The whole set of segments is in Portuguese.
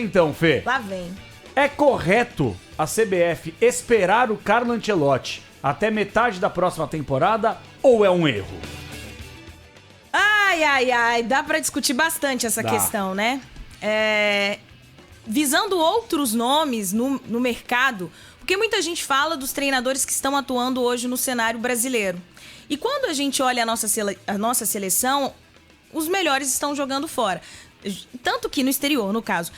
Então, Fê, Lá vem. é correto a CBF esperar o Carlo Ancelotti até metade da próxima temporada ou é um erro? Ai, dá pra discutir bastante essa questão, né? Visando outros nomes no mercado, porque muita gente fala dos treinadores que estão atuando hoje no cenário brasileiro. E quando a gente olha a nossa seleção, os melhores estão jogando fora. Tanto que no exterior, no caso.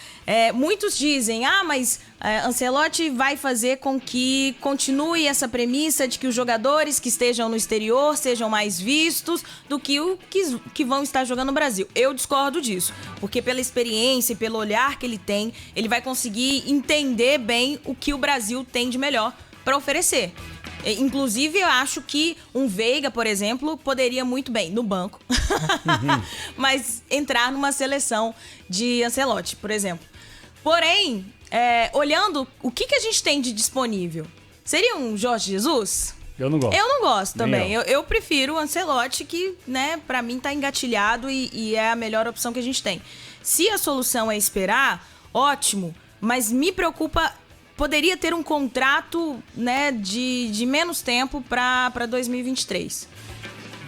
Muitos dizem, mas Ancelotti vai fazer com que continue essa premissa de que os jogadores que estejam no exterior sejam mais vistos do que os que vão estar jogando no Brasil. Eu discordo disso, porque pela experiência e pelo olhar que ele tem, ele vai conseguir entender bem o que o Brasil tem de melhor para oferecer. Inclusive, eu acho que um Veiga, por exemplo, poderia muito bem, no banco, mas entrar numa seleção de Ancelotti, por exemplo. Porém, olhando o que a gente tem de disponível, seria um Jorge Jesus? Eu não gosto. Eu não gosto também. Eu prefiro o Ancelotti, que, né, pra mim tá engatilhado e é a melhor opção que a gente tem. Se a solução é esperar, ótimo, mas me preocupa. Poderia ter um contrato, né, de menos tempo para 2023.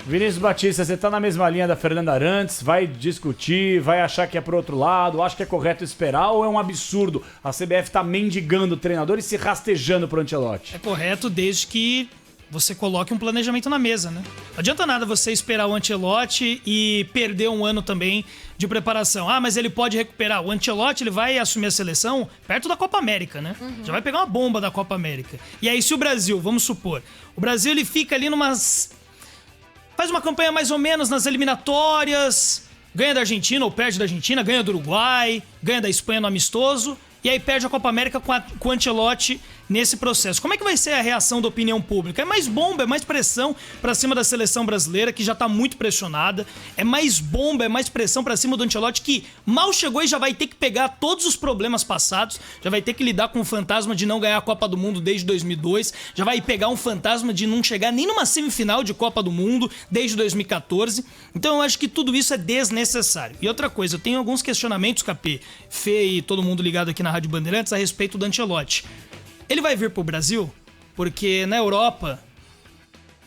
Vinícius Batista, você tá na mesma linha da Fernanda Arantes, vai discutir, vai achar que é pro outro lado, acha que é correto esperar ou é um absurdo a CBF tá mendigando o treinador e se rastejando pro Ancelotti? É correto desde que você coloque um planejamento na mesa, né? Não adianta nada você esperar o Ancelotti e perder um ano também de preparação. Mas ele pode recuperar. O Ancelotti, ele vai assumir a seleção perto da Copa América, né? Já vai pegar uma bomba da Copa América. E aí, se o Brasil, vamos supor, o Brasil ele fica ali faz uma campanha mais ou menos nas eliminatórias, ganha da Argentina ou perde da Argentina, ganha do Uruguai, ganha da Espanha no amistoso, e aí perde a Copa América com o Ancelotti nesse processo. Como é que vai ser a reação da opinião pública? É mais bomba, é mais pressão pra cima da seleção brasileira, que já tá muito pressionada. É mais bomba, é mais pressão pra cima do Ancelotti, que mal chegou e já vai ter que pegar todos os problemas passados, já vai ter que lidar com o fantasma de não ganhar a Copa do Mundo desde 2002, já vai pegar um fantasma de não chegar nem numa semifinal de Copa do Mundo desde 2014. Então eu acho que tudo isso é desnecessário. E outra coisa, eu tenho alguns questionamentos, Capê, Fê e todo mundo ligado aqui na Rádio Bandeirantes a respeito do Ancelotti. Ele vai vir pro Brasil porque na Europa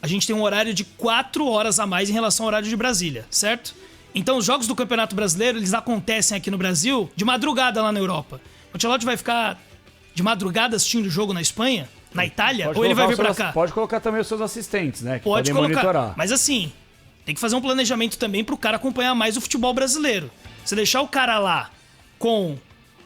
a gente tem um horário de 4 horas a mais em relação ao horário de Brasília, certo? Então os jogos do Campeonato Brasileiro, eles acontecem aqui no Brasil de madrugada lá na Europa. O Ancelotti vai ficar de madrugada assistindo o jogo na Espanha, na Itália, ou ele vai vir pra cá? Pode colocar também os seus assistentes, né? Que pode podem colocar, monitorar. Mas assim, tem que fazer um planejamento também pro cara acompanhar mais o futebol brasileiro. Você deixar o cara lá com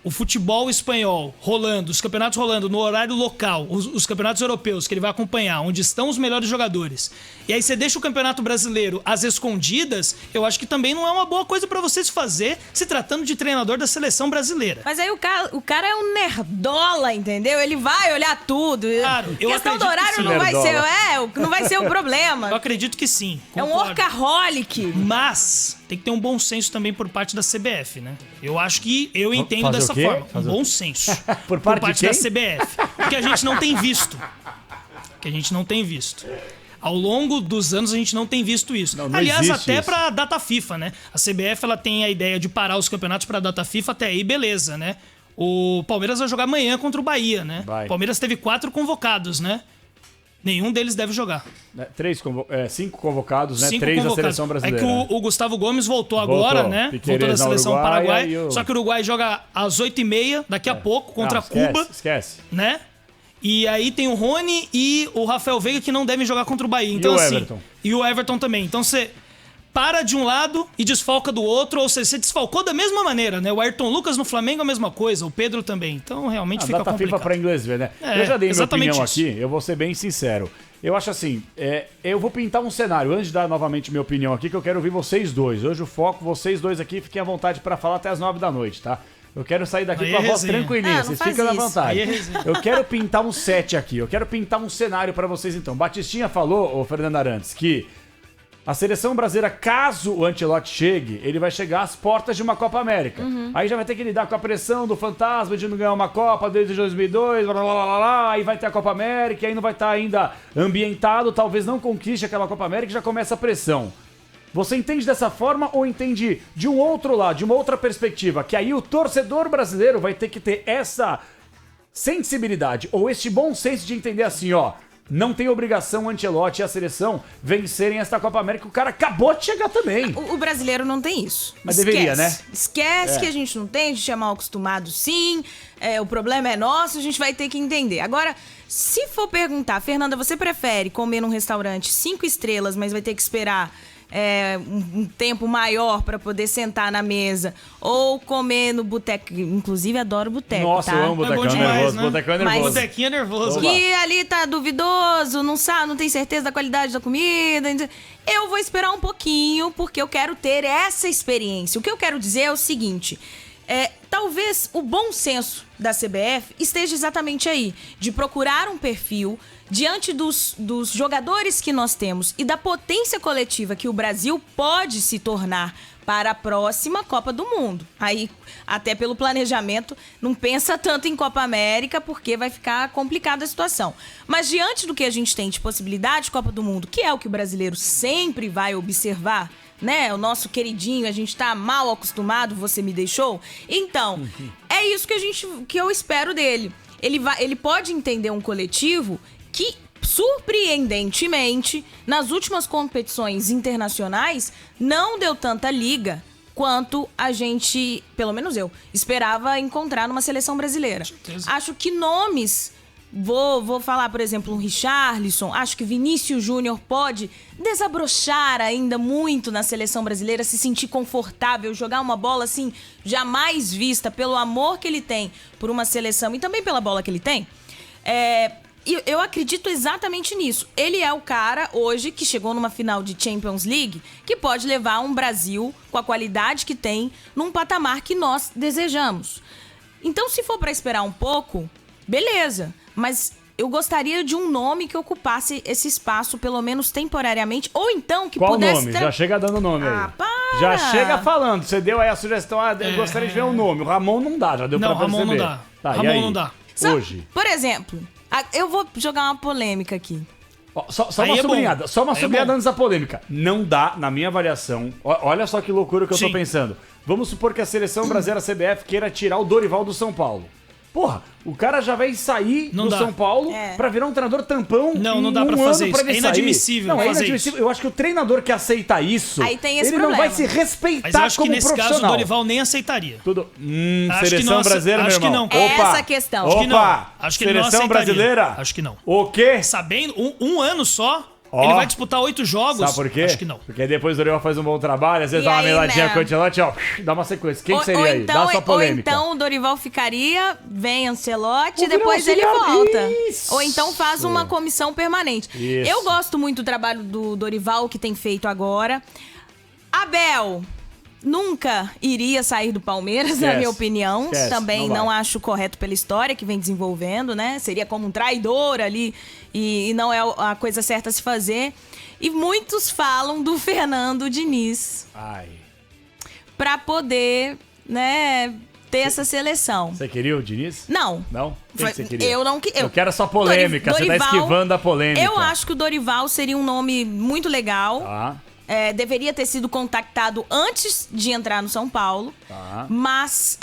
o futebol espanhol rolando, os campeonatos rolando no horário local, os campeonatos europeus que ele vai acompanhar, onde estão os melhores jogadores, e aí você deixa o campeonato brasileiro às escondidas, eu acho que também não é uma boa coisa pra você se fazer se tratando de treinador da seleção brasileira. Mas aí o cara é um nerdola, entendeu? Ele vai olhar tudo. Claro, eu questão do acredito que horário sim. não vai ser o problema. Eu acredito que sim. É um concordo. workaholic. Mas tem que ter um bom senso também por parte da CBF, né? Eu acho que eu entendo Fazer dessa o quê? forma. Fazer Um o bom quê? senso. Por parte de da quem? CBF. Porque a gente não tem visto. Ao longo dos anos a gente não tem visto isso. Não Aliás, existe até isso. pra data FIFA, né? A CBF ela tem a ideia de parar os campeonatos pra data FIFA, até aí beleza, né? O Palmeiras vai jogar amanhã contra o Bahia, né? Vai. O Palmeiras teve 4 convocados, né? Nenhum deles deve jogar. 5 convocados, né? 5 3 da convocados. seleção brasileira. É que o Gustavo Gomes voltou agora, né? Piquerez Voltou da na seleção Uruguaia Paraguai. e o- Só que o Uruguai joga às 8h30, daqui a pouco, contra Cuba, Esquece. né? E aí tem o Rony e o Rafael Veiga que não devem jogar contra o Bahia. Então, o assim, Everton. E o Everton também. Então você para de um lado e desfalca do outro, ou seja, você desfalcou da mesma maneira, né? O Ayrton Lucas no Flamengo é a mesma coisa, o Pedro também. Então realmente fica data complicado. FIFA para inglês ver, né? É, Eu já dei minha exatamente opinião isso. aqui, eu vou ser bem sincero. Eu acho assim, eu vou pintar um cenário, antes de dar novamente minha opinião aqui, que eu quero ouvir vocês dois. Hoje o foco, vocês dois aqui, fiquem à vontade para falar até as 9 da noite, tá? Eu quero sair daqui Aí com a é voz resenha. tranquilinha, Não vocês faz ficam à isso. vontade. Aí é resenha. Eu quero pintar um set aqui, eu quero pintar um cenário para vocês então. Batistinha falou, ô Fernando Arantes, que a seleção brasileira, caso o Ancelotti chegue, ele vai chegar às portas de uma Copa América. Aí já vai ter que lidar com a pressão do fantasma de não ganhar uma Copa desde 2002, blá, blá, blá, blá, blá, aí vai ter a Copa América, aí não vai estar ainda ambientado, talvez não conquiste aquela Copa América e já começa a pressão. Você entende dessa forma ou entende de um outro lado, de uma outra perspectiva? Que aí o torcedor brasileiro vai ter que ter essa sensibilidade ou este bom senso de entender assim, ó. Não tem obrigação o Ancelotti e a seleção vencerem esta Copa América. O cara acabou de chegar também. O brasileiro não tem isso. Mas deveria, né? Esquece que a gente não tem, a gente é mal acostumado sim. O problema é nosso, a gente vai ter que entender. Agora, se for perguntar, Fernanda, você prefere comer num restaurante 5 estrelas, mas vai ter que esperar um tempo maior pra poder sentar na mesa, ou comer no boteco? Inclusive, adoro boteco, Nossa, tá? eu amo botecão nervoso. Né? Botecão é nervoso. Botequinho é nervoso. Que ali tá duvidoso, não sabe, não tem certeza da qualidade da comida. Eu vou esperar um pouquinho, porque eu quero ter essa experiência. O que eu quero dizer é o seguinte: talvez o bom senso da CBF esteja exatamente aí, de procurar um perfil diante dos jogadores que nós temos e da potência coletiva que o Brasil pode se tornar para a próxima Copa do Mundo. Aí, até pelo planejamento, não pensa tanto em Copa América, porque vai ficar complicada a situação. Mas diante do que a gente tem de possibilidade de Copa do Mundo, que é o que o brasileiro sempre vai observar, né? O nosso queridinho, a gente tá mal acostumado, você me deixou. Então, é isso que eu espero dele. Ele pode entender um coletivo que, surpreendentemente, nas últimas competições internacionais, não deu tanta liga quanto a gente, pelo menos eu, esperava encontrar numa seleção brasileira. Acho que nomes... Vou falar, por exemplo, um Richarlison. Acho que Vinícius Júnior pode desabrochar ainda muito na seleção brasileira, se sentir confortável, jogar uma bola assim, jamais vista, pelo amor que ele tem por uma seleção e também pela bola que ele tem. Eu acredito exatamente nisso. Ele é o cara, hoje, que chegou numa final de Champions League, que pode levar um Brasil, com a qualidade que tem, num patamar que nós desejamos. Então, se for pra esperar um pouco, beleza. Mas eu gostaria de um nome que ocupasse esse espaço, pelo menos temporariamente, ou então que Qual pudesse... nome? Já chega dando nome aí. Para! Já chega falando. Você deu aí a sugestão, eu gostaria de ver um nome. O Ramon não dá, já deu pra perceber. Ramon não dá. Tá, Ramon não dá. Hoje. Por exemplo, eu vou jogar uma polêmica aqui. Só uma sublinhada, antes da polêmica. Não dá, na minha avaliação, olha só que loucura que eu tô pensando. Vamos supor que a seleção brasileira CBF queira tirar o Dorival do São Paulo. Porra, o cara já vai sair do São Paulo pra virar um treinador tampão. Não dá pra fazer isso. É inadmissível. Não, é inadmissível. Eu acho que o treinador que aceita isso, aí tem esse ele problema. Não vai se respeitar como profissional. Mas eu acho que nesse caso o Dorival nem aceitaria. Seleção brasileira, meu irmão. Acho que não. Essa a questão. Acho que ele não seleção brasileira? Acho que não. O quê? Sabendo, um ano só... Ele vai disputar 8 jogos. Sabe por quê? Acho que não. Porque depois o Dorival faz um bom trabalho, às vezes dá uma meladinha com o Ancelotti, dá uma sequência. Quem que seria aí? Dá sua polêmica. Ou então o Dorival ficaria, vem Ancelotti e depois ele volta. Isso. Ou então faz uma comissão permanente. Isso. Eu gosto muito do trabalho do Dorival, que tem feito agora. Abel nunca iria sair do Palmeiras, na minha opinião. Também não acho correto pela história que vem desenvolvendo, né? Seria como um traidor ali e não é a coisa certa a se fazer. E muitos falam do Fernando Diniz pra poder, né, ter essa seleção. Você queria o Diniz? Não. Não? Quem que você queria? Eu quero só polêmica, Dorival, você tá esquivando a polêmica. Eu acho que o Dorival seria um nome muito legal. Tá. Deveria ter sido contactado antes de entrar no São Paulo. Tá. Mas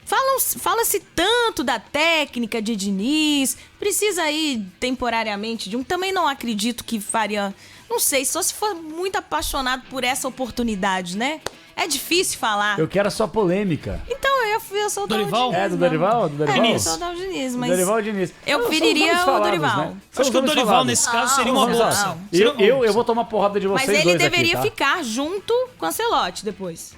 fala-se tanto da técnica de Diniz. Precisa ir temporariamente de um. Também não acredito que faria... Não sei, só se for muito apaixonado por essa oportunidade, né? É difícil falar. Eu quero só polêmica. Então, eu sou o Dorival? Do Dorival? Do Dorival? Eu sou o Diniz, mas... Dorival e Diniz. Eu preferiria o Dorival. Né? Acho que o Dorival, nesse caso, seria uma boa opção. Eu vou tomar porrada de vocês dois aqui, mas ele deveria ficar junto com o Ancelotti depois.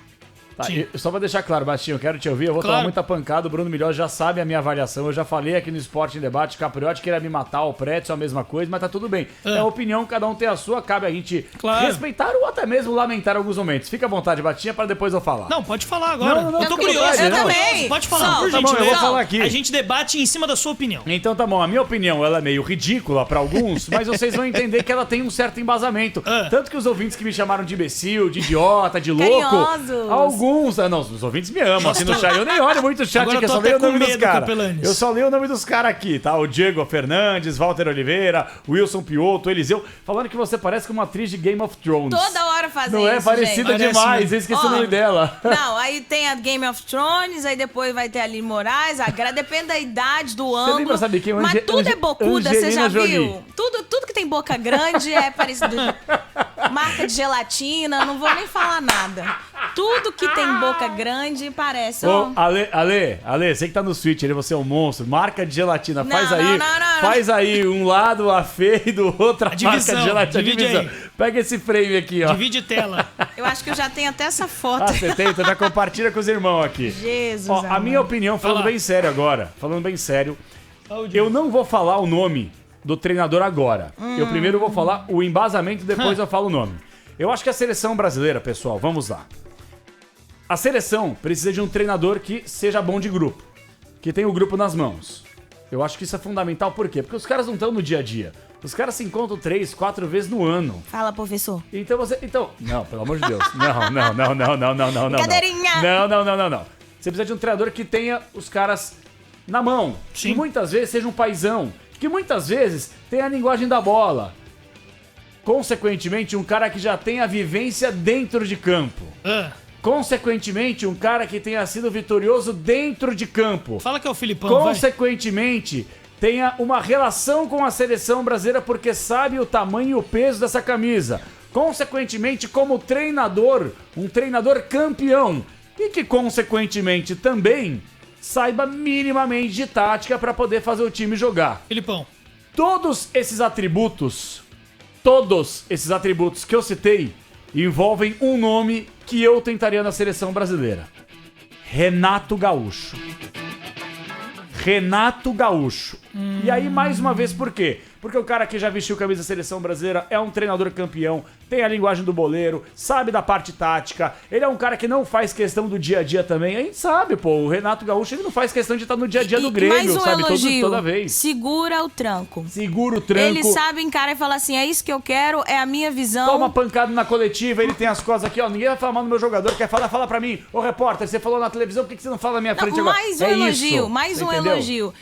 Tá, só pra deixar claro, Bastinho, eu quero te ouvir, eu vou tomar muita pancada, o Bruno Milhós já sabe a minha avaliação, eu já falei aqui no Esporte em Debate, Capriotti queria me matar, o Pretzel a mesma coisa, mas tá tudo bem. É a opinião, cada um tem a sua, cabe a gente respeitar ou até mesmo lamentar alguns momentos. Fica à vontade, Bastinha, para depois eu falar. Não, pode falar agora. Não, eu tô curioso. Eu também. Pode falar, por tá bom, eu vou falar aqui. A gente debate em cima da sua opinião. Então tá bom, a minha opinião ela é meio ridícula pra alguns, mas vocês vão entender que ela tem um certo embasamento. Tanto que os ouvintes que me chamaram de imbecil, de idiota, de louco, Carinhosos. alguns. Não, os ouvintes me amam aqui no chat. Eu nem olho muito o chat, Agora que eu tô só até leio o com nome dos medo, caras. Capelanes. Eu só leio o nome dos caras aqui, tá? O Diego Fernandes, Walter Oliveira, Wilson Piotto, Eliseu. Falando que você parece com uma atriz de Game of Thrones. Toda hora fazem Não é? isso, Parecida gente. demais. Eu esqueci o nome dela. Não, aí tem a Game of Thrones, aí depois vai ter a Lili Moraes, depende da idade, do ângulo. lembra, sabe quem? Mas tudo é bocuda, você já Angelina viu? Jolie. Tudo que tem boca grande é parecido. Marca de gelatina, não vou nem falar nada. Tudo que tem boca grande parece. Ô, Ale, você que tá no Switch, você é um monstro. Marca de gelatina. Não, Faz aí. não. Faz aí um lado a Fê e do outro a divisão, marca de gelatina. divide aí. Pega esse frame aqui, ó. Divide tela. Eu acho que eu já tenho até essa foto. Você tem? Então já compartilha com os irmãos aqui. Jesus. Ó, a amado. minha opinião, falando Fala. bem sério agora, falando bem sério, Saúde. eu não vou falar o nome do treinador agora. Eu primeiro vou falar o embasamento, depois eu falo o nome. Eu acho que a seleção brasileira, pessoal, vamos lá. A seleção precisa de um treinador que seja bom de grupo, que tenha o grupo nas mãos. Eu acho que isso é fundamental, por quê? Porque os caras não estão no dia a dia. Os caras se encontram 3, 4 vezes no ano. Fala, professor. Então você. Então. Não, pelo amor de Deus. Não. Cadeirinha. Não. Você precisa de um treinador que tenha os caras na mão. Sim. Que muitas vezes seja um paizão. Que muitas vezes tenha a linguagem da bola. Consequentemente, um cara que já tenha a vivência dentro de campo. Consequentemente, um cara que tenha sido vitorioso dentro de campo. Fala que é o Filipão, vai. Consequentemente, tenha uma relação com a seleção brasileira porque sabe o tamanho e o peso dessa camisa. Consequentemente, como treinador, um treinador campeão. E que, consequentemente, também saiba minimamente de tática para poder fazer o time jogar. Filipão. Todos esses atributos que eu citei envolvem um nome que eu tentaria na seleção brasileira. Renato Gaúcho. Renato Gaúcho. E aí, mais uma vez, por quê? Porque o cara que já vestiu camisa da seleção brasileira é um treinador campeão, tem a linguagem do boleiro, sabe da parte tática, ele é um cara que não faz questão do dia a dia também. A gente sabe, pô, o Renato Gaúcho ele não faz questão de estar no dia a dia do Grêmio, mais um sabe? elogio. Toda vez. Segura o tranco. Segura o tranco. Ele sabe encarar e falar assim, é isso que eu quero, é a minha visão. Toma pancada na coletiva, ele tem as cosas aqui, ó. Ninguém vai falar mal do meu jogador, quer falar, fala pra mim. Ô, repórter, você falou na televisão, por que você não fala na minha frente agora? Mais um É elogio, isso, mais você um entendeu? elogio.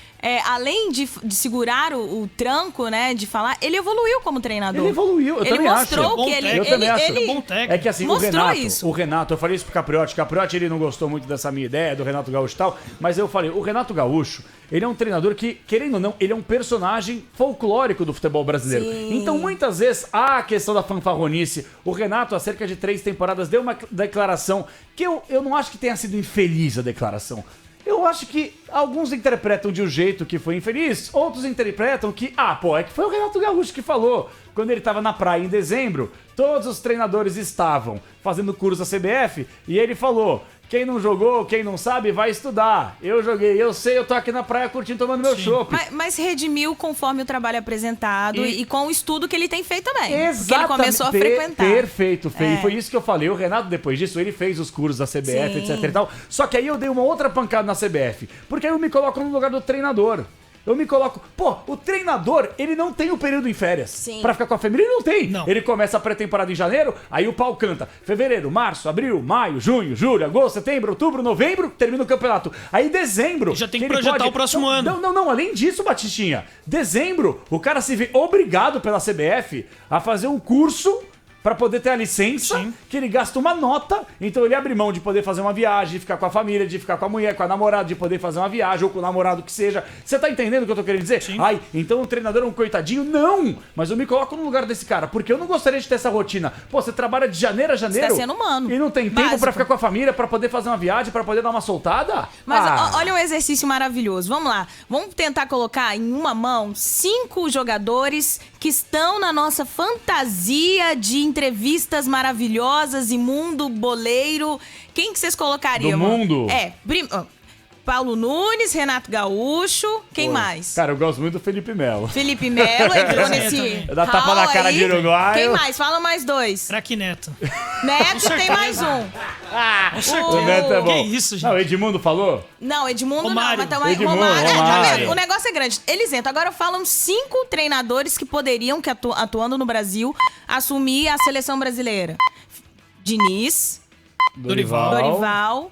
Além de segurar o tranco, né, de falar, ele evoluiu como treinador. Ele evoluiu, eu ele também acho. mostrou que É bom ele, Eu também acho. ele, É bom técnico. É que assim, mostrou isso. o Renato, eu falei isso pro Capriotti. Capriotti, ele não gostou muito dessa minha ideia, do Renato Gaúcho e tal, mas eu falei, o Renato Gaúcho, ele é um treinador que, querendo ou não, ele é um personagem folclórico do futebol brasileiro. Sim. Então, muitas vezes, há a questão da fanfarronice. O Renato, há cerca de 3 temporadas, deu uma declaração que eu não acho que tenha sido infeliz a declaração. Eu acho que alguns interpretam de um jeito que foi infeliz, outros interpretam que, é que foi o Renato Gaúcho que falou. Quando ele estava na praia em dezembro, todos os treinadores estavam fazendo curso da CBF e ele falou: quem não jogou, quem não sabe, vai estudar. Eu joguei, eu sei, eu tô aqui na praia curtindo, tomando meu chopp. Mas redimiu conforme o trabalho apresentado e com o estudo que ele tem feito também. Exatamente. Porque ele começou a frequentar. Perfeito, Fê. E foi isso que eu falei. O Renato, depois disso, ele fez os cursos da CBF, Sim. etc e tal. Só que aí eu dei uma outra pancada na CBF. Porque aí eu me coloco no lugar do treinador. Eu me coloco... Pô, o treinador, ele não tem o período em férias. Sim. Pra ficar com a família, ele não tem. Não. Ele começa a pré-temporada em janeiro, aí o pau canta. Fevereiro, março, abril, maio, junho, julho, agosto, setembro, outubro, novembro, termina o campeonato. Aí dezembro... Já tem que ele projetar pode- o próximo ano. Não. Além disso, Batistinha, dezembro, o cara se vê obrigado pela CBF a fazer um curso pra poder ter a licença, Sim. que ele gasta uma nota, então ele abre mão de poder fazer uma viagem, de ficar com a família, de ficar com a mulher, com a namorada, de poder fazer uma viagem, ou com o namorado que seja. Você tá entendendo o que eu tô querendo dizer? Sim. Ai, então o treinador é um coitadinho? Não! Mas eu me coloco no lugar desse cara, porque eu não gostaria de ter essa rotina. Pô, você trabalha de janeiro a janeiro... Você tá sendo humano. E não tem tempo Básico. pra ficar com a família, pra poder fazer uma viagem, pra poder dar uma soltada? Mas olha um exercício maravilhoso. Vamos lá. Vamos tentar colocar em uma mão 5 jogadores que estão na nossa fantasia de entrevistas maravilhosas e mundo boleiro. Quem que vocês colocariam? Do mundo? Paulo Nunes, Renato Gaúcho, quem mais? Cara, eu gosto muito do Felipe Melo. Felipe Melo entrou nesse também. Dá tapa hall na cara aí. de uruguaio. Quem mais? Fala mais 2. Craque Neto. Neto tem mais um. O Neto é bom. Que isso, gente? Não, o Edmundo falou? Não, Edmundo Romário. não, mas também Edmundo, Romário. Tá Romário. vendo? O negócio é grande. Eles entram. Agora falam 5 treinadores que poderiam, atuando no Brasil, assumir a seleção brasileira. Diniz, Dorival.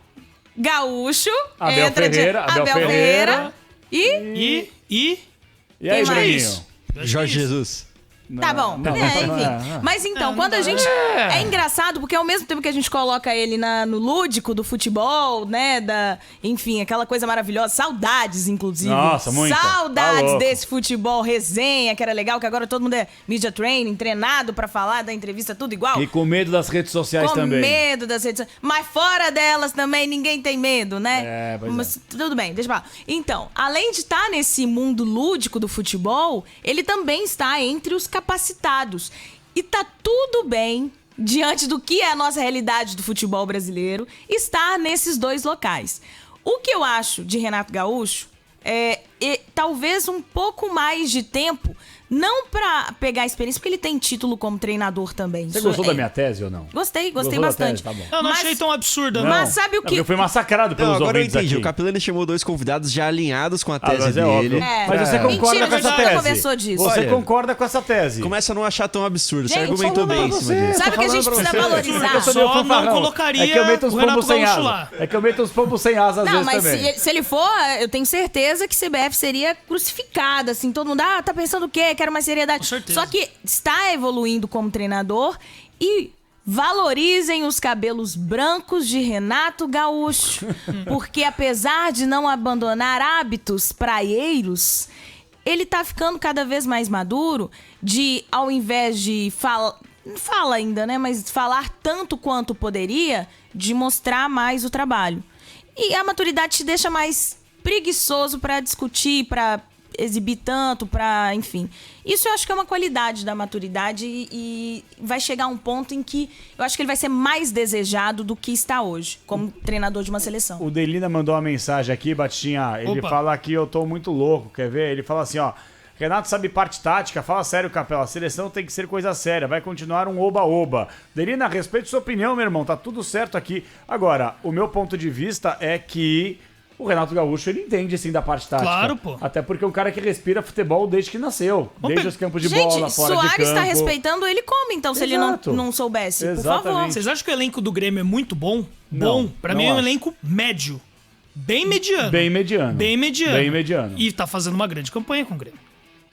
Gaúcho. Abel entra Ferreira, de Abel Ferreira. E E Quem aí, mais? Bruninho? Jorge Jesus. tá bom. não, enfim. não é. Mas então, quando a gente. É engraçado, porque ao mesmo tempo que a gente coloca ele no lúdico do futebol, né? Enfim, aquela coisa maravilhosa. Saudades, inclusive. Nossa, muito. Tá Saudades louco. desse futebol, resenha, que era legal, que agora todo mundo é media training, treinado pra falar da entrevista, tudo igual. E com medo das redes sociais Com também. medo das redes sociais. Mas fora delas também ninguém tem medo, né? É, pois Mas tudo bem, deixa eu falar. Então, além de estar nesse mundo lúdico do futebol, ele também está entre os capacitados. E tá tudo bem, diante do que é a nossa realidade do futebol brasileiro, estar nesses dois locais. O que eu acho de Renato Gaúcho é talvez um pouco mais de tempo, não pra pegar experiência, porque ele tem título como treinador também. Você gostou da minha tese ou não? Gostei Gostou da bastante. tese? Tá bom. Eu não Mas- achei tão absurda, Não. não. Mas sabe o Não, que... eu fui massacrado pelos Não, agora eu ouvintes entendi. aqui. O Capelani chamou 2 convidados já alinhados com a tese mas é dele. óbvio. É. Mas você concorda Mentira, com a gente essa nunca tese? conversou disso. Você Olha, concorda com essa tese? Começa a não achar tão absurdo. Você Gente, argumentou falando bem em pra cima você. disso. Sabe o que a gente falando pra precisa você. valorizar? Eu sou meio Só não fanfarrão. colocaria É que eu meto uns o Renato pombos sem Gaúcho asa. lá. É que eu meto uns pombos sem asa às Não, vezes mas também. se ele for, eu tenho certeza que CBF seria crucificada, assim, todo mundo, tá pensando o quê? Quero mais seriedade. Com certeza. Só que está evoluindo como treinador e valorizem os cabelos brancos de Renato Gaúcho, porque apesar de não abandonar hábitos praieiros, ele tá ficando cada vez mais maduro de, ao invés de fala ainda, né, mas falar tanto quanto poderia, de mostrar mais o trabalho. E a maturidade te deixa mais preguiçoso pra discutir, pra exibir tanto, pra, enfim. Isso eu acho que é uma qualidade da maturidade e vai chegar um ponto em que eu acho que ele vai ser mais desejado do que está hoje, como treinador de uma seleção. O Delina mandou uma mensagem aqui, Batinha. Ele Opa. fala que eu tô muito louco, quer ver? Ele fala assim, ó. Renato sabe parte tática, fala sério, Capela. A seleção tem que ser coisa séria, vai continuar um oba-oba. Delina, respeito sua opinião, meu irmão, tá tudo certo aqui. Agora, o meu ponto de vista é que o Renato Gaúcho, ele entende, sim, da parte tática. Claro, pô. Até porque é um cara que respira futebol desde que nasceu. Vamos Desde os campos de Gente, bola, fora de Soares campo. tá respeitando ele como, então, se ele Exato. não soubesse? Por Exatamente. favor. Vocês acham que o elenco do Grêmio é muito bom? Não, Bom. Pra não mim é um acho. elenco médio. Bem mediano. Bem mediano. Bem mediano. Bem mediano. E tá fazendo uma grande campanha com o Grêmio.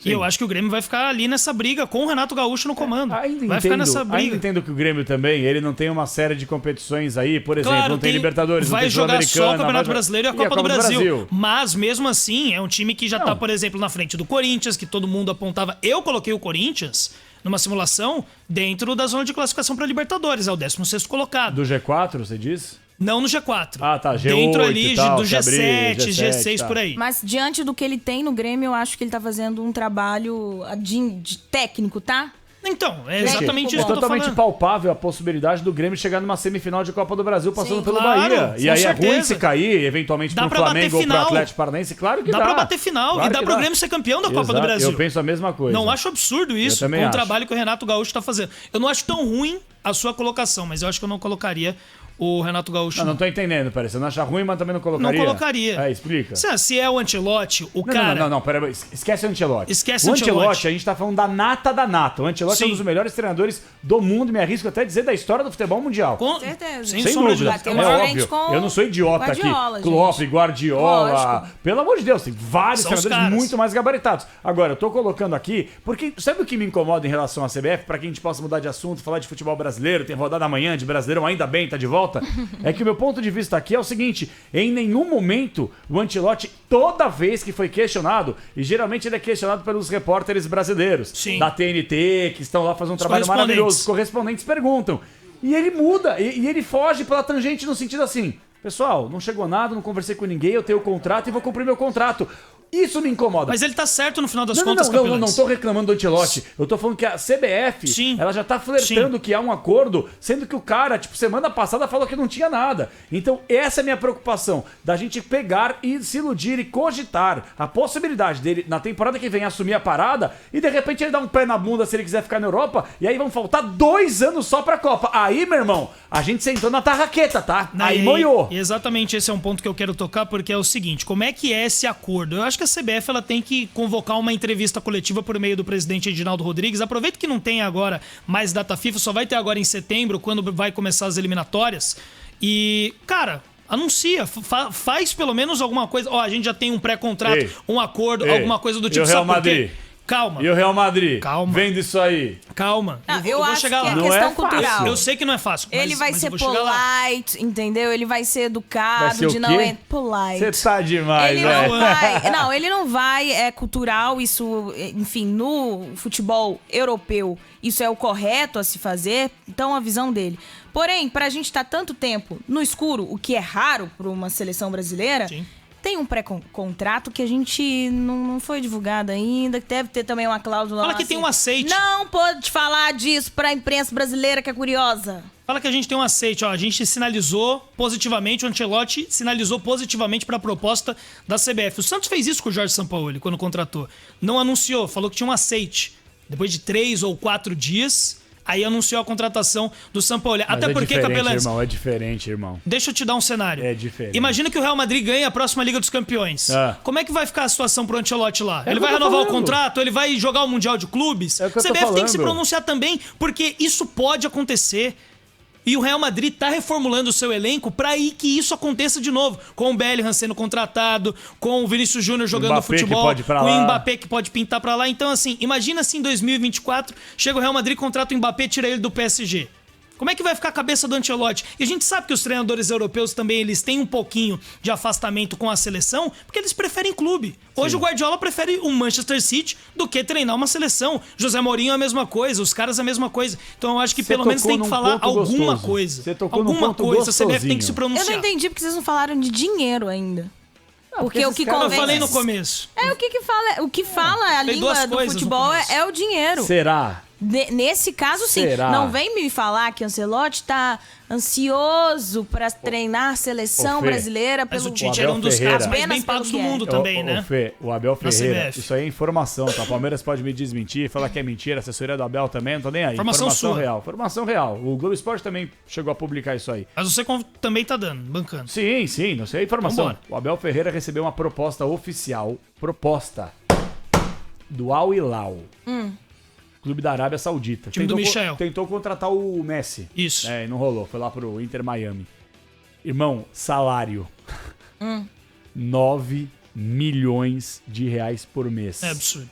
E eu acho que o Grêmio vai ficar ali nessa briga com o Renato Gaúcho no comando. Vai ficar nessa briga. Ainda entendo que o Grêmio também, ele não tem uma série de competições aí, por exemplo, Claro, não tem Libertadores, não vai tem jogar só o Sul-Americana, Campeonato vai- Brasileiro e a Copa do Brasil. Brasil. Mas, mesmo assim, é um time que já tá, por exemplo, na frente do Corinthians, que todo mundo apontava. Eu coloquei o Corinthians numa simulação dentro da zona de classificação para Libertadores, é o 16º colocado. Do G4, você diz? Não no G4. Ah, tá, G8 Dentro ali e tal, do se abrir, G7, G6 tá. por aí. Mas diante do que ele tem no Grêmio, eu acho que ele tá fazendo um trabalho de técnico, tá? Então, é exatamente É isso que eu tô totalmente falando. palpável a possibilidade do Grêmio chegar numa semifinal de Copa do Brasil passando Sim. pelo Claro, Bahia. E com aí é certeza. ruim se cair, eventualmente, Dá pro pra bater Flamengo ou pro final. Atlético Paranaense. Claro que dá. Dá pra bater final Claro e dá que pro Grêmio ser campeão da Copa do Exato, Brasil. Eu penso a mesma coisa. Não acho absurdo isso, também com o acho. trabalho que o Renato Gaúcho tá fazendo. Eu não acho tão ruim a sua colocação, mas eu acho que eu não colocaria o Renato Gaúcho. Não tô entendendo, parece. Você não acha ruim, mas também não colocaria? Não colocaria. É, explica. Se é o Ancelotti, o Não, cara... não, pera aí. Esquece o Ancelotti. Esquece o o Ancelotti. Ancelotti. A gente tá falando da nata da nata. O Ancelotti é um Sim. dos melhores treinadores do mundo, me arrisco até a dizer, da história do futebol mundial. Com certeza. Sem, Sem sombra dúvida, de Bateu é na frente óbvio. com Eu não sou idiota Guardiola, aqui. Klopp, gente. Guardiola. Lógico. Pelo amor de Deus, tem vários São os treinadores caras. muito mais gabaritados. Agora, eu tô colocando aqui, porque sabe o que me incomoda em relação à CBF, pra que a gente possa mudar de assunto, falar de futebol brasileiro, tem rodada amanhã de Brasileirão, ainda bem, tá de volta? É que o meu ponto de vista aqui é o seguinte, em nenhum momento o Ancelotti, toda vez que foi questionado, e geralmente ele é questionado pelos repórteres brasileiros, Sim. da TNT, que estão lá fazendo um trabalho correspondentes. maravilhoso, os correspondentes perguntam. E ele muda, e ele foge pela tangente no sentido assim, pessoal, não chegou nada, não conversei com ninguém, eu tenho o contrato e vou cumprir meu contrato. Isso me incomoda. Mas ele tá certo no final das Não, contas, não Capelães. tô reclamando do Ancelotti. Eu tô falando que a CBF, Sim. ela já tá flertando que há um acordo, sendo que o cara, tipo, semana passada falou que não tinha nada. Então, essa é a minha preocupação, da gente pegar e se iludir e cogitar a possibilidade dele, na temporada que vem, assumir a parada e, de repente, ele dar um pé na bunda se ele quiser ficar na Europa, e aí vão faltar 2 anos só pra Copa. Aí, meu irmão, a gente sentou na tarraqueta, tá? Aí moiou. Exatamente, esse é um ponto que eu quero tocar, porque é o seguinte, como é que é esse acordo? Eu acho que a CBF ela tem que convocar uma entrevista coletiva por meio do presidente Edinaldo Rodrigues. Aproveita que não tem agora mais data FIFA, só vai ter agora em setembro, quando vai começar as eliminatórias. E, cara, anuncia, faz pelo menos alguma coisa. Ó, a gente já tem um pré-contrato, um acordo, alguma coisa do tipo. E o Real Madrid? Calma. E o Real Madrid? Calma. Vendo isso aí. Calma. Não, eu acho chegar que lá. é Não questão é cultural. fácil. Eu sei que não é fácil. Ele vai ser eu vou chegar lá. polite, entendeu? Ele vai ser educado, Vai ser o de não quê? é polite. Você tá demais, Ele velho. não vai. Não, ele não vai. É cultural, isso, enfim, no futebol europeu, isso é o correto a se fazer. Então, a visão dele. Porém, pra gente estar tanto tempo no escuro, o que é raro pra uma seleção brasileira. Sim. Tem um pré-contrato que a gente não foi divulgado ainda, que deve ter também uma cláusula Fala lá, que tem um aceite. Não pode falar disso pra imprensa brasileira que é curiosa. Fala que a gente tem um aceite, ó. A gente sinalizou positivamente, o Ancelotti sinalizou positivamente para a proposta da CBF. O Santos fez isso com o Jorge Sampaoli quando contratou. Não anunciou, falou que tinha um aceite. Depois de 3 ou 4 dias, aí anunciou a contratação do Sampaoli. Mas Até porque, Capelantes... irmão, é diferente, irmão. Deixa eu te dar um cenário. É diferente. Imagina que o Real Madrid ganha a próxima Liga dos Campeões. Como é que vai ficar a situação pro Ancelotti lá? Ele o que vai eu tô renovar o falando. contrato? Ele vai jogar o Mundial de Clubes? É o que eu tô CBF tem que se falando. pronunciar também, porque isso pode acontecer. E o Real Madrid tá reformulando o seu elenco pra ir que isso aconteça de novo. Com o Bellingham sendo contratado, com o Vinícius Júnior jogando Mbappé futebol, que pode ir pra com lá. o Mbappé que pode pintar pra lá. Então, assim, imagina se em 2024 chega o Real Madrid, contrata o Mbappé e tira ele do PSG. Como é que vai ficar a cabeça do Ancelotti? E a gente sabe que os treinadores europeus também eles têm um pouquinho de afastamento com a seleção, porque eles preferem clube. Hoje o Guardiola prefere o Manchester City do que treinar uma seleção. José Mourinho é a mesma coisa, os caras é a mesma coisa. Então eu acho que Você pelo menos tocou tem que num falar ponto alguma gostoso. coisa. Você tocou num Alguma ponto coisa, a CBF tem que gostosinho. se Eu pronunciar. não entendi porque vocês não falaram de dinheiro ainda. Porque o esses que caras- Eu convence... falei no começo. É o que fala a Tem língua duas do coisas no futebol começo. é o dinheiro. Será? Nesse caso, sim. Será? Não vem me falar que Ancelotti tá ansioso pra treinar a seleção Ô, Fê, brasileira Mas pelo o Tite Abel era um dos Ferreira. caras mais bem Apenas pelo pagos que do é. mundo também, né? Fê, o Abel Na Ferreira, CBF. isso aí é informação, tá? O Palmeiras pode me desmentir, falar que é mentira, a assessoria do Abel também, não tô nem aí. Informação sua. real. Informação real. O Globo Esporte também chegou a publicar isso aí. Mas você também tá dando, bancando. Sim, não sei a informação. Vambora. O Abel Ferreira recebeu uma proposta oficial, do Al Hilal. Clube da Arábia Saudita. Time do Michel. Tentou contratar o Messi. Isso. É, e não rolou. Foi lá pro Inter Miami. Irmão, salário. 9 milhões de reais por mês. É absurdo.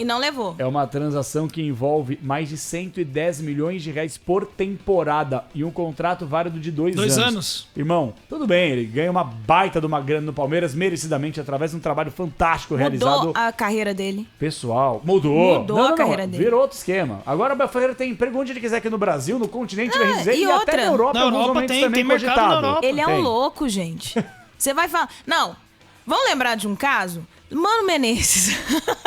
E não levou. É uma transação que envolve mais de 110 milhões de reais por temporada e um contrato válido de 2 anos. 2 anos. Irmão, tudo bem, ele ganha uma baita de uma grana no Palmeiras, merecidamente, através de um trabalho fantástico realizado. Mudou a carreira dele. Pessoal, mudou. Mudou a carreira dele. Virou outro esquema. Agora o Abel Ferreira tem emprego onde ele quiser aqui no Brasil, no continente, vai dizer, e e outra? até na Europa, Na em alguns Europa momentos tem também mercado cogitado. na Europa. Ele é um Tem. louco, gente. Você vai falar... Não, vamos lembrar de um caso? Mano Menezes.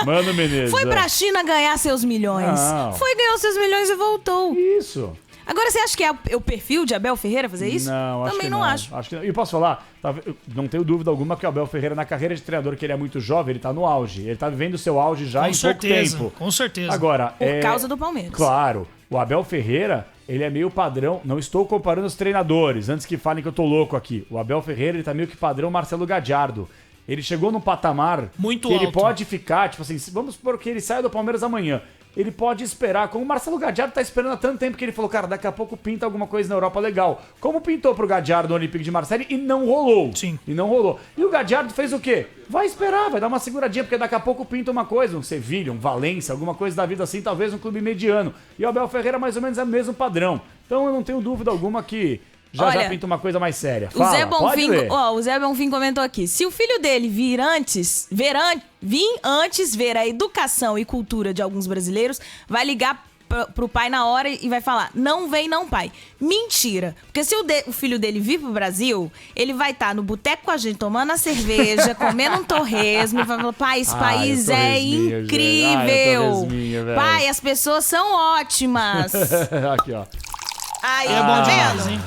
Mano Menezes. Foi é. pra China ganhar seus milhões. Não. Foi, ganhou seus milhões e voltou. Isso. Agora, você acha que é o perfil de Abel Ferreira fazer isso? Não, acho Também que não acho. Acho que não. E posso falar? Eu não tenho dúvida alguma que o Abel Ferreira, na carreira de treinador, que ele é muito jovem, ele tá no auge. Ele tá vivendo o seu auge já Com em certeza, pouco tempo. com certeza. Agora, Por causa do Palmeiras. Claro, o Abel Ferreira, ele é meio padrão. Não estou comparando os treinadores, antes que falem que eu tô louco aqui. O Abel Ferreira, ele tá meio que padrão Marcelo Gadiardo. Ele chegou num patamar Muito que ele alto. pode ficar, tipo assim, vamos supor que ele saia do Palmeiras amanhã. Ele pode esperar, como o Marcelo Gadiardo tá esperando há tanto tempo que ele falou, cara, daqui a pouco pinta alguma coisa na Europa legal. Como pintou pro Gadiardo no Olympique de Marseille e não rolou. Sim. E não rolou. E o Gadiardo fez o quê? Vai esperar, vai dar uma seguradinha, porque daqui a pouco pinta uma coisa, um Sevilha, um Valência, alguma coisa da vida assim, talvez um clube mediano. E o Abel Ferreira mais ou menos é o mesmo padrão. Então eu não tenho dúvida alguma que já Olha, pinta uma coisa mais séria. O Fala, Zé pode Bonfim, ler. o Zé Bonfim comentou aqui. Se o filho dele vir antes ver a educação e cultura de alguns brasileiros, vai ligar pro pai na hora e vai falar, não vem não, pai. Mentira. Porque se o filho dele vir pro Brasil, ele vai estar no boteco com a gente, tomando a cerveja, comendo um torresmo, e vai falar, pai, esse país o é torresminho, gente. incrível. O torresminho, velho. Pai, as pessoas são ótimas. Aqui, ó. Aí, É bom tá demais, vendo? hein?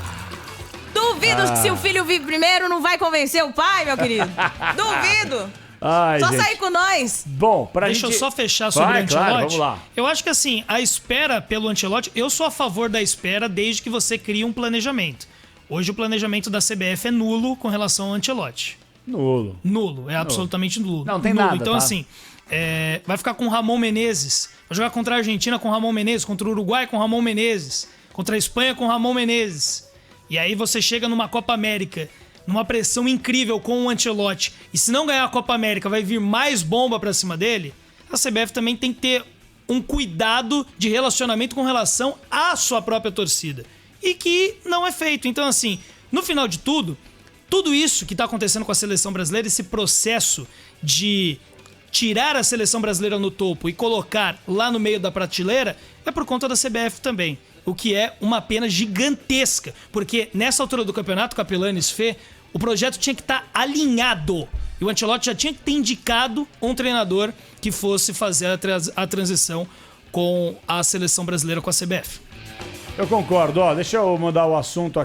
Duvido que se o filho vir primeiro, não vai convencer o pai, meu querido. Duvido. Ai, Só gente. sair com nós. Bom, pra Deixa gente... eu só fechar sobre Vai, o Ancelotti. claro, vamos lá. Eu acho que assim, a espera pelo Ancelotti, eu sou a favor da espera desde que você crie um planejamento. Hoje o planejamento da CBF é nulo com relação ao Ancelotti. Nulo. Nulo, é absolutamente nulo. Não, tem nulo. nada, Então tá? assim, vai ficar com o Ramon Menezes, vai jogar contra a Argentina com o Ramon Menezes, contra o Uruguai com o Ramon Menezes, contra a Espanha com o Ramon Menezes. E aí você chega numa Copa América, numa pressão incrível com o Ancelotti, e se não ganhar a Copa América vai vir mais bomba pra cima dele, a CBF também tem que ter um cuidado de relacionamento com relação à sua própria torcida. E que não é feito. Então, assim, no final de tudo isso que tá acontecendo com a seleção brasileira, esse processo de tirar a seleção brasileira no topo e colocar lá no meio da prateleira, é por conta da CBF também. O que é uma pena gigantesca. Porque nessa altura do campeonato, Capellanes, Fê, o projeto tinha que estar alinhado. E o Ancelotti já tinha que ter indicado um treinador que fosse fazer a transição com a seleção brasileira com a CBF. Eu concordo. Ó, deixa eu mudar o assunto aqui.